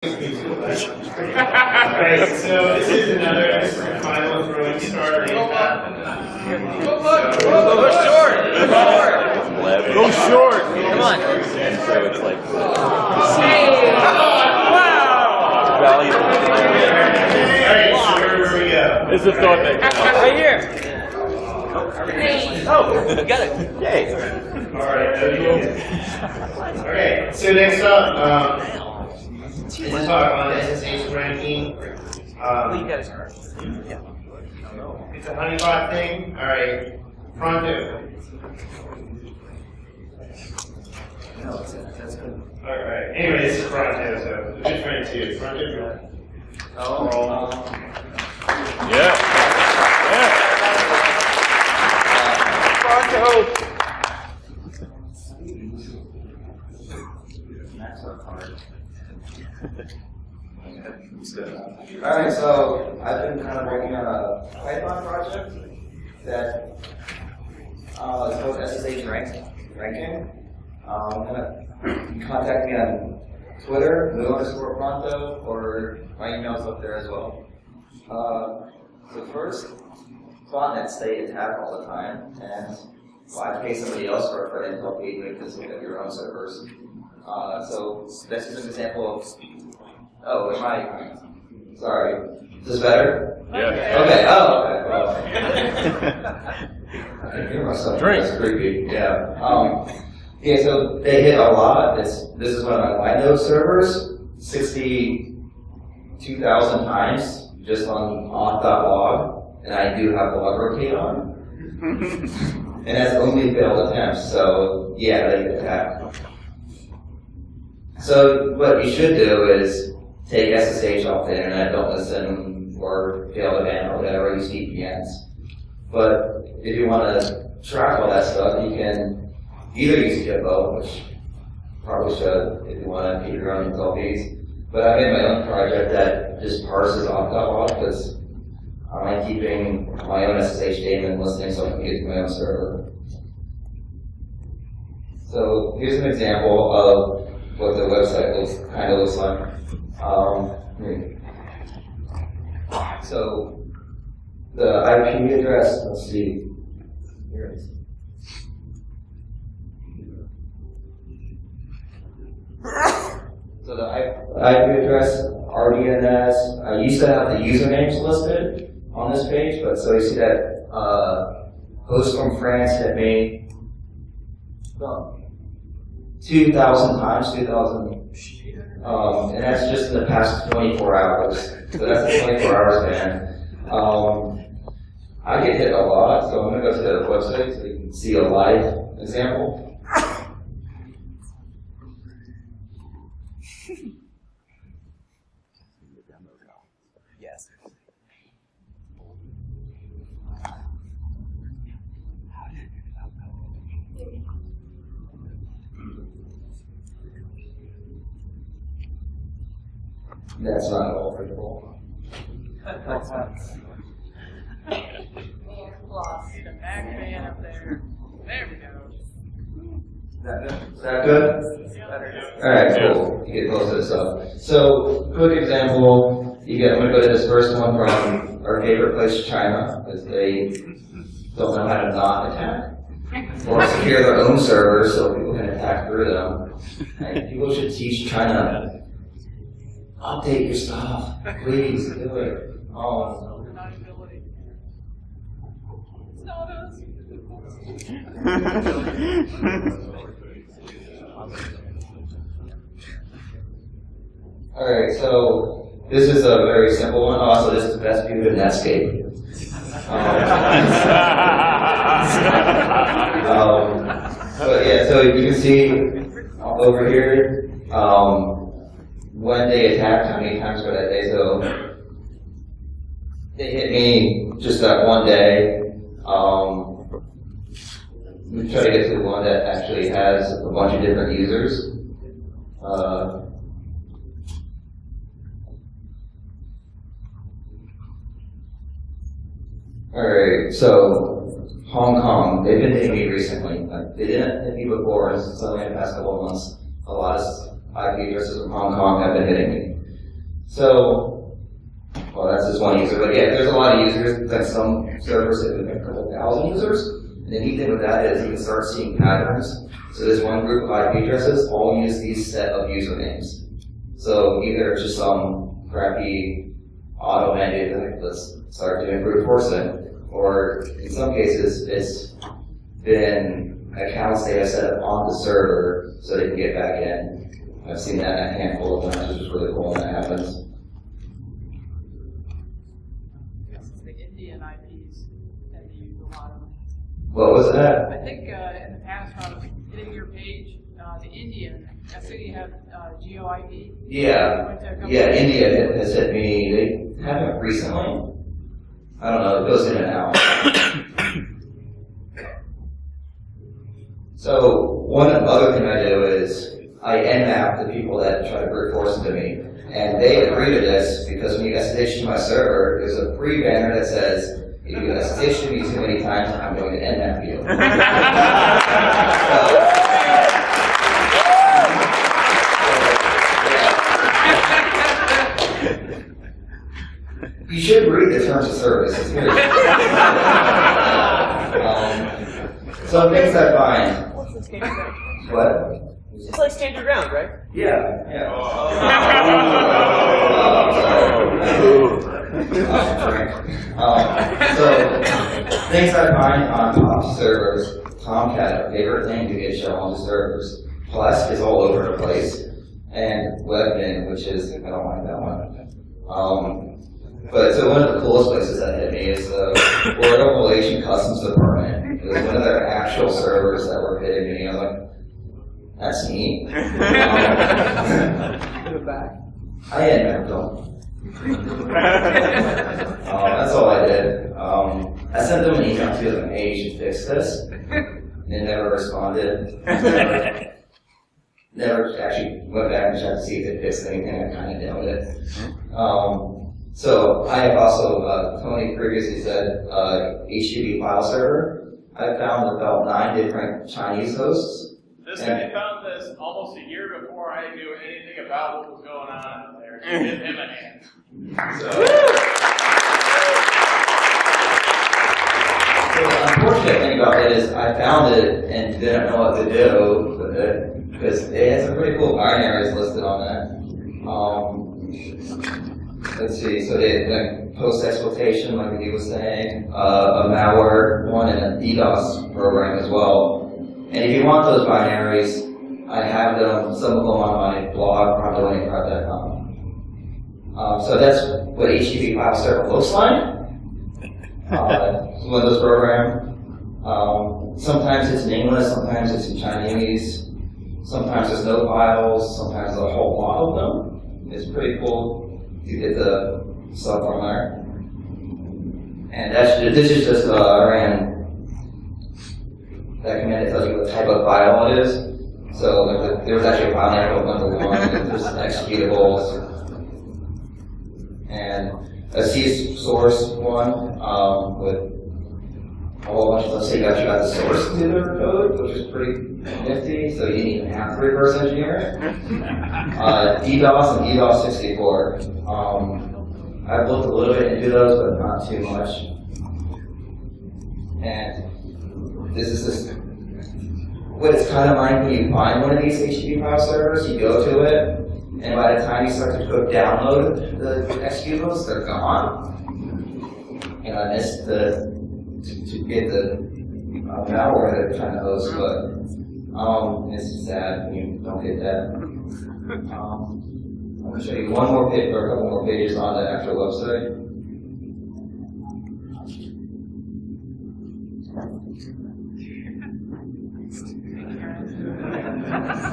Alright, so this is another final throwing star. Go short! Go short! Come on. And so it's like Alright, so where we go? it's a thought maker. Right here. Oh, you got it. Yay. Alright, okay, so next up, we'll talk on SSH ranking. It's a honeypot thing. Alright, pronto. Alright, anyway, this is pronto, so a good friend too. Pronto. Yeah. Yeah. Pronto. Alright, so I've been kind of working on a Python project that is called SSH Ranking. Contact me on Twitter, @Lou_Pronto, or my email's up there as well. So first, botnets, they attack all the time, and I pay somebody else for an intel feed because they have your own servers. So this is an example of, oh, am I, sorry, is this better? Yeah. Okay, oh, okay, well. I can hear myself. Drink. That's creepy, yeah. Yeah, so they hit a lot. This is one of my Windows servers, 62,000 times just on auth.log, and I do have log rotate on. And that's only failed attempts, so yeah, they get attacked. So what you should do is take SSH off the internet, don't listen, or fail to ban or whatever, use VPNs. But if you want to track all that stuff, you can either use Gitbo, which probably should if you want to keep your own intel feeds. But I made my own project that just parses auth.log because I like keeping my own SSH data and listening so I can get to my own server. So here's an example of what the website kind of looks like. So the IP address, let's see. Here it is. So the IP address, RDNS, I used to have the usernames listed on this page, but so you see that host from France hit me 2,000 times, 2,000, and that's just in the past 24 hours. So that's the 24 hours ban. I get hit a lot, so I'm going to go to the website so you can see a live example. Yes. That's not at all printable. Need a Mac fan up there. There we go. Is that good? Alright, cool. You get close to this stuff. So, quick example, I'm going to go to this first one from our favorite place, China, because they don't know how to not attack. Or secure their own servers so people can attack through them. And people should teach China, update your stuff. Please, do it. Alright, so this is a very simple one. Also, this is best viewed in Netscape. But yeah, so you can see over here when they attacked, how many times for that day. So they hit me just that one day. We try to get to the one that actually has a bunch of different users. Alright, so Hong Kong, they've been hitting me recently. They didn't hit me before, and suddenly in the past couple of months, a lot of IP addresses from Hong Kong have been hitting me. So, well, that's just one user, but yeah, there's a lot of users. Like some servers have a couple thousand users. And the neat thing with that is you can start seeing patterns. So there's one group of IP addresses all use these set of usernames. So either it's just some crappy auto-ended, like let's start doing brute force it, or in some cases it's been accounts they have set up on the server so they can get back in. I've seen that a handful of times, which is really cool when that happens. It's the Indian IPs that they use a lot of. What was that? I think in the past, when I was hitting your page, the Indian, I think you have GeoIP. Yeah, yeah, India has hit me, they haven't recently. I don't know, it goes in and out. So, one other thing I do is, I nmap the people that try to brute force into me. And they agree to this because when you SSH to my server, there's a free banner that says, if you SSH to me too many times, I'm going to nmap you. You should read the terms of service. It's very some things I find. What's the standard ground? What? It's like standard ground, right? Yeah, yeah. So, things I find on top servers, Tomcat, our favorite thing to get shown on the servers. Plus is all over the place. And Webmin, which is, I don't like that one. But so one of the coolest places that hit me is the World Relation Customs Department. It was one of their actual servers that were hitting me. I was like, that's neat. I had never done. That's all I did. I sent them an email to them, hey, you should fix this. They never responded. Never actually went back and checked to see if it fixed anything. I kind of doubt it. So I have also, Tony previously said, HTTP file server. I found about 9 different Chinese hosts. This guy found this almost a year before I knew anything about what was going on out there. So give him a hand. So the unfortunate thing about it is I found it and didn't know what to do with it because it has some pretty cool binaries listed on that. Let's see, so they like post-exploitation, like he was saying, a malware one, and a DDoS program as well. And if you want those binaries, I have them, some of them on my blog, pronto.com. So that's what HTTP file server looks like. Windows program. Sometimes it's in English, sometimes it's in Chinese, sometimes there's no files, sometimes a whole lot of them. It's pretty cool. You get the stuff from there. And this is just ran that command that tells you what type of file it is. So like there's actually a file name called number 1, there's executables, and a C source one with a whole bunch of, let's say you actually got the source to their code, which is pretty nifty, so you didn't even have to reverse engineer it. DDoS and DDoS 64. I've looked a little bit into those, but not too much. And this is just what it's kind of like when you find one of these HTTP file servers, you go to it, and by the time you start to go download the executables, they're gone. And I missed to get the malware that they're trying to host, but it's sad when you don't get that. I'm going to show you one more page or a couple more pages on the actual website.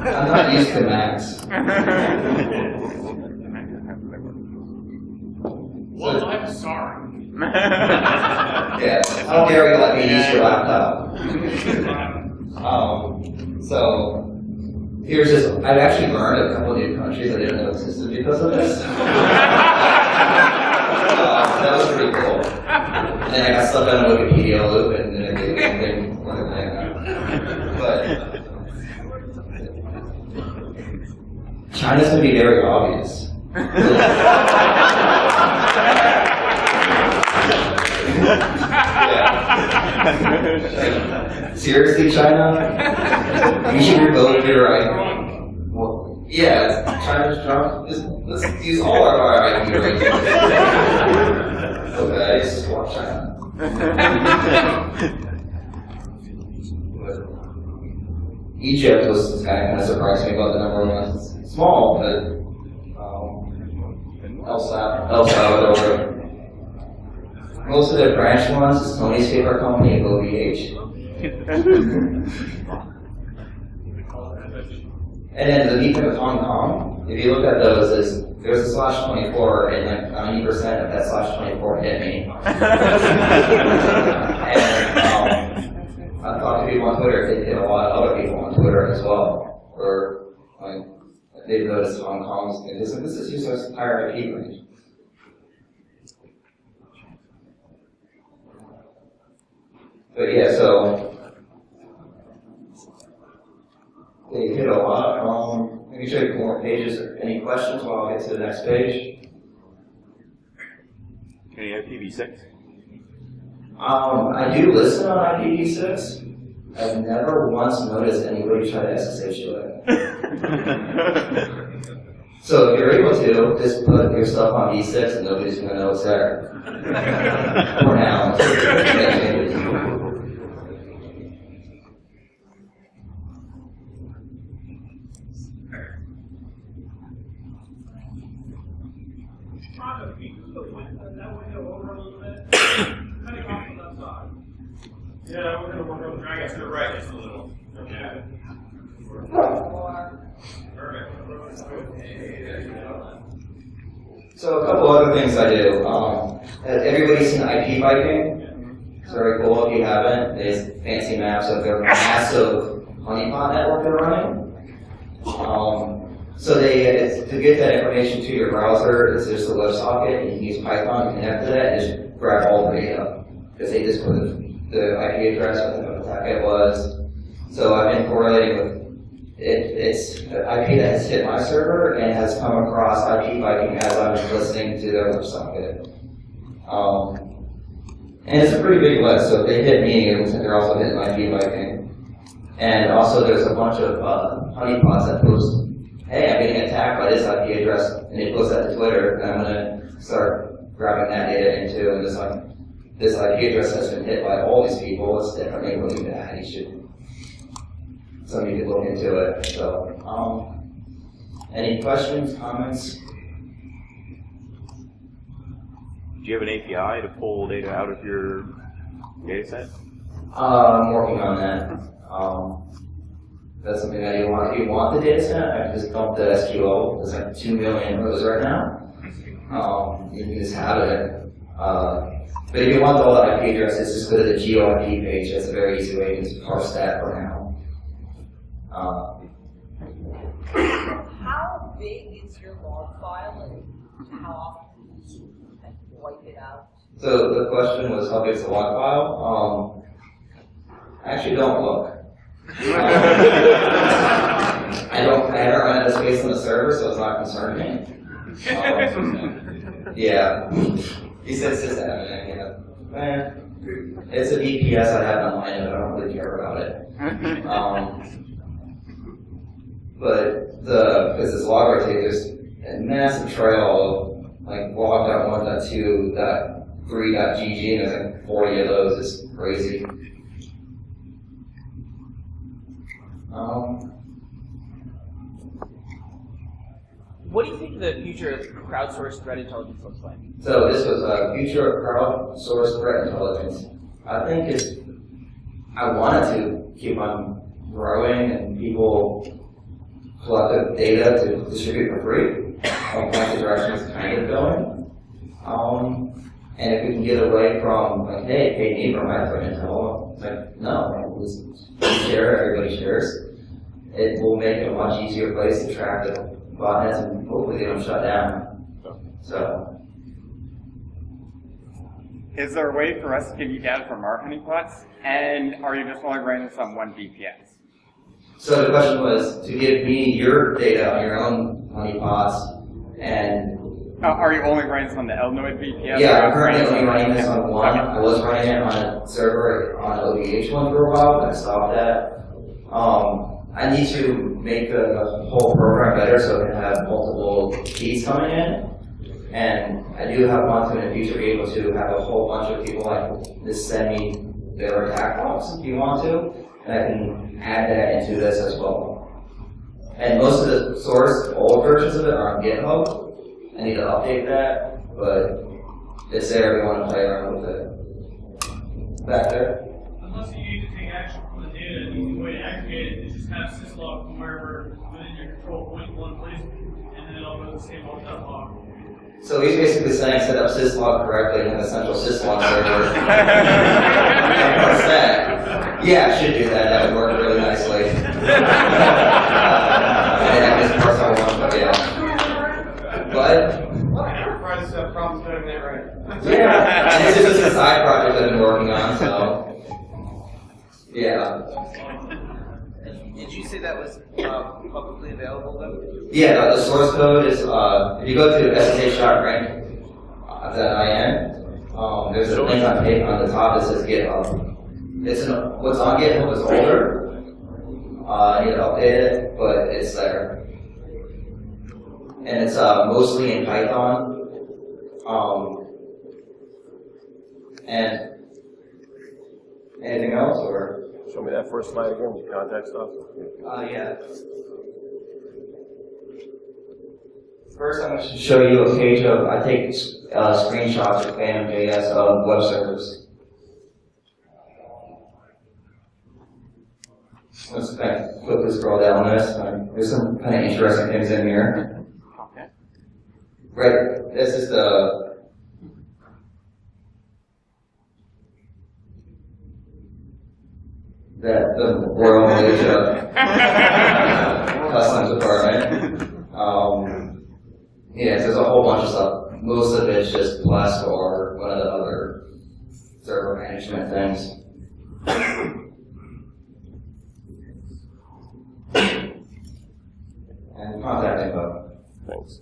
I'm not used to Macs. Well, I'm sorry. Yeah, how dare you let me use your laptop? So here's just, I've actually learned a couple of new countries I didn't know existed because of this. That was pretty cool. And then I got stuck on a Wikipedia loop and then it did one thing. But China's going to be very obvious. Yeah. Seriously, China? You should revoke your well, yeah, China's drunk. Let's use all our IP ratings. Okay, just watch China. Egypt was kind of surprised me about the number one. It's small, but El Salvador. Most of the branch ones is Tony's favorite company, OVH. And then the VPN of Hong Kong, if you look at those, there's a /24, and like 90% of that /24 hit me. And I talked to people on Twitter, they hit a lot of other people on Twitter as well. Or like they noticed Hong Kong's, and this is useless higher IP range. But yeah, so they hit a lot. Let me show you more pages. Any questions while I get to the next page? Any IPv6? I do listen on IPv6. I've never once noticed anybody try to SSH to it. So if you're able to, just put your stuff on V6 and nobody's going to know it's there. For now. Yeah, we're going to work on the drag us to the right just a little. Okay. Perfect. So a couple other things I do. Has everybody seen IP Viking? It's very cool if you haven't. There's fancy maps of their massive honeypot network they're running. So to get that information to your browser, it's just a WebSocket, and you can use Python to connect to that and just grab all the data. Because they just put the IP address with what the packet was. So I've been correlating with it's the IP that has hit my server and has come across IP Viking as I was listening to their WebSocket. And it's a pretty big list, so if they hit me, it looks like they're also hitting IP Viking. And also there's a bunch of honeypots that post, hey, I'm getting attacked by this IP address, and they post that to Twitter, and I'm going to start grabbing that data into, and this IP address has been hit by all these people. It's definitely really bad. Somebody could look into it. So, any questions, comments? Do you have an API to pull data out of your data set? I'm working on that. That's something that you want. If you want the data set, I can just dump the SQL. There's like 2 million rows right now. You can just have it. But if you want all the IP addresses, just go to the GeoIP page. That's a very easy way to parse that for now. How big is your log file and how often do you wipe it out? So the question was, how big is the log file? Actually, don't look. I haven't run out of space on the server, so it's not concerning me. Yeah. He says sysadmin, it's a VPS I have online, and I don't really care about it. But because this log rotate, there's a massive trail of like log.1.2.3.gg, and there's like 40 of those. It's crazy. What do you think the future of crowdsourced threat intelligence looks like? So this was a future of crowdsourced threat intelligence. I think I wanted to keep on growing and people collect the data to distribute for free. I think the direction is kind of going. And if we can get away from like, hey, pay me for my threat intel, it's like, no, we share, everybody shares. It will make it a much easier place to track the botnets and hopefully they don't shut down. So. Is there a way for us to give you data from our honeypots? And are you just only running this on one VPS? So the question was to give me your data on your own honeypots And Are you only running this on the L-Node VPS? yeah, I'm currently only running this on one. I was running it on a server on OVH one for a while, but I stopped that. I need to make the whole program better so it can have multiple feeds coming in. And I do want to in the future be able to have a whole bunch of people like just send me their attack logs if you want to, and I can add that into this as well. And most of the source, old versions of it are on GitHub. I need to update that, but it's there if you want to play around with it. Back there. Unless you need to take action from the data, an easy way to aggregate it is just have syslog from wherever within your control point one place, and then it'll go to the same old log. So he's basically saying set up syslog correctly and have a central syslog server. What's that? Yeah, I should do that. That would work really nicely. And I just parse all one, but yeah. But Enterprise problems doing that right. yeah, and this is just a side project I've been working on, so yeah. Did you say that was publicly available though? Yeah, the source code is, if you go to SSH Ranking Justin, there's a link on the top that says GitHub. What's on GitHub is older. I need to update it, but it's there. And it's mostly in Python. And anything else, or? Show me that first slide again with contact stuff. Yeah. First, I'm going to show you a page of, I take screenshots of Phantom.js of web servers. Let's kind of quickly scroll down this. There's some kind of interesting things in here. Okay. Right, this is the Royal Malaysia Customs Department. Yeah, so there's a whole bunch of stuff. Most of it's just Blast or one of the other server management things. And contact info. Thanks.